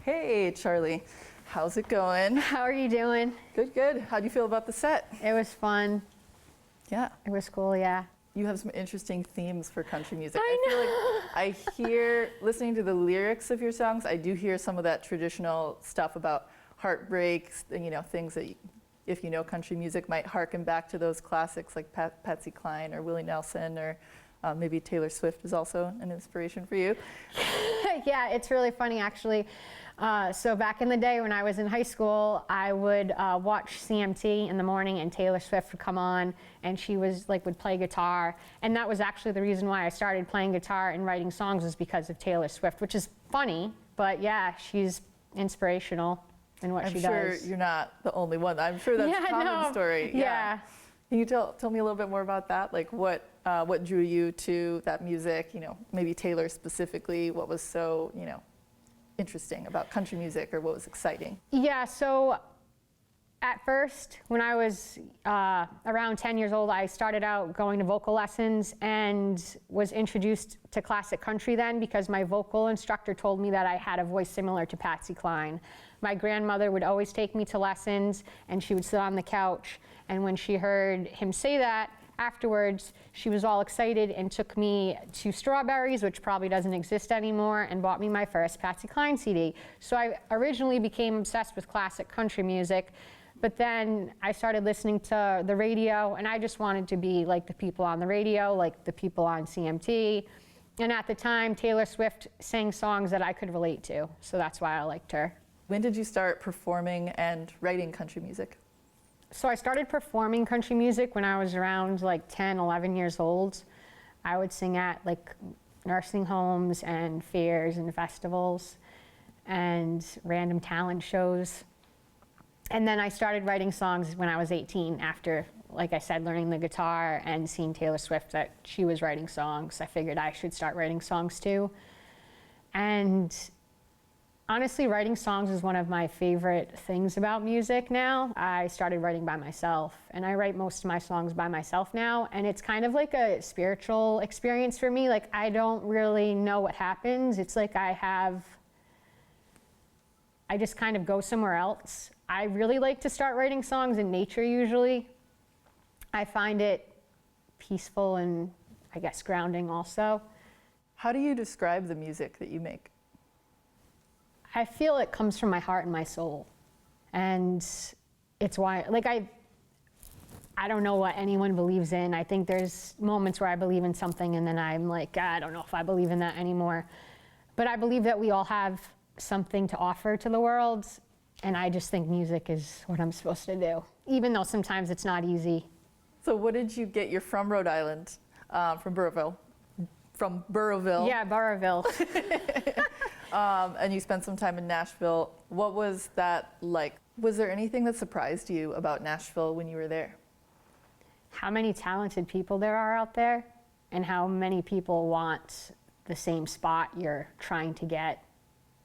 Hey, Charlie. How's it going? How are you doing? Good, good. How do you feel about the set? It was fun. Yeah. It was cool, yeah. You have some interesting themes for country music. I feel like I hear, listening to the lyrics of your songs, I do hear some of that traditional stuff about heartbreaks, and, things that, if you know country music, might harken back to those classics like Patsy Cline or Willie Nelson, or maybe Taylor Swift is also an inspiration for you. Yeah, it's really funny actually. So back in the day when I was in high school, I would watch CMT in the morning, and Taylor Swift would come on, and she would play guitar. And that was actually the reason why I started playing guitar and writing songs, was because of Taylor Swift, which is funny, but yeah, she's inspirational in what she does. I'm sure you're not the only one. I'm sure that's a common story. Yeah. Can you tell me a little bit more about that? Like what drew you to that music? Maybe Taylor specifically. What was so interesting about country music, or what was exciting? Yeah. So at first, when I was around 10 years old, I started out going to vocal lessons and was introduced to classic country then, because my vocal instructor told me that I had a voice similar to Patsy Cline. My grandmother would always take me to lessons, and she would sit on the couch, and when she heard him say that, afterwards, she was all excited and took me to Strawberries, which probably doesn't exist anymore, and bought me my first Patsy Cline CD. So I originally became obsessed with classic country music, but then I started listening to the radio, and I just wanted to be like the people on the radio, like the people on CMT. And at the time, Taylor Swift sang songs that I could relate to, so that's why I liked her. When did you start performing and writing country music? So I started performing country music when I was around 10, 11 years old. I would sing at nursing homes and fairs and festivals and random talent shows. And then I started writing songs when I was 18, after, like I said, learning the guitar and seeing Taylor Swift, that she was writing songs. I figured I should start writing songs too. And honestly, writing songs is one of my favorite things about music now. I started writing by myself, and I write most of my songs by myself now, and it's kind of like a spiritual experience for me. I don't really know what happens. It's like I just kind of go somewhere else. I really like to start writing songs in nature usually. I find it peaceful and, I guess, grounding also. How do you describe the music that you make? I feel it comes from my heart and my soul, and it's why, I don't know what anyone believes in. I think there's moments where I believe in something, and then I'm like, I don't know if I believe in that anymore. But I believe that we all have something to offer to the world, and I just think music is what I'm supposed to do, even though sometimes it's not easy. So what did you get? You're from Rhode Island, from Burrillville. From Burrillville. Yeah, Burrillville. And you spent some time in Nashville. What was that like? Was there anything that surprised you about Nashville when you were there? How many talented people there are out there, and how many people want the same spot you're trying to get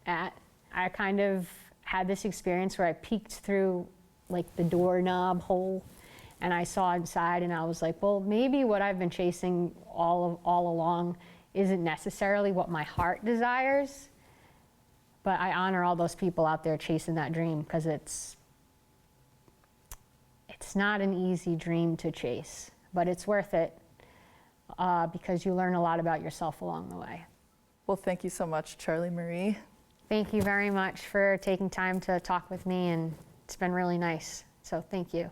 at. I kind of had this experience where I peeked through the doorknob hole, and I saw inside, and I was like, well, maybe what I've been chasing all along isn't necessarily what my heart desires. But I honor all those people out there chasing that dream, because it's not an easy dream to chase, but it's worth it because you learn a lot about yourself along the way. Well, thank you so much, Charlie Marie. Thank you very much for taking time to talk with me, and it's been really nice. So thank you.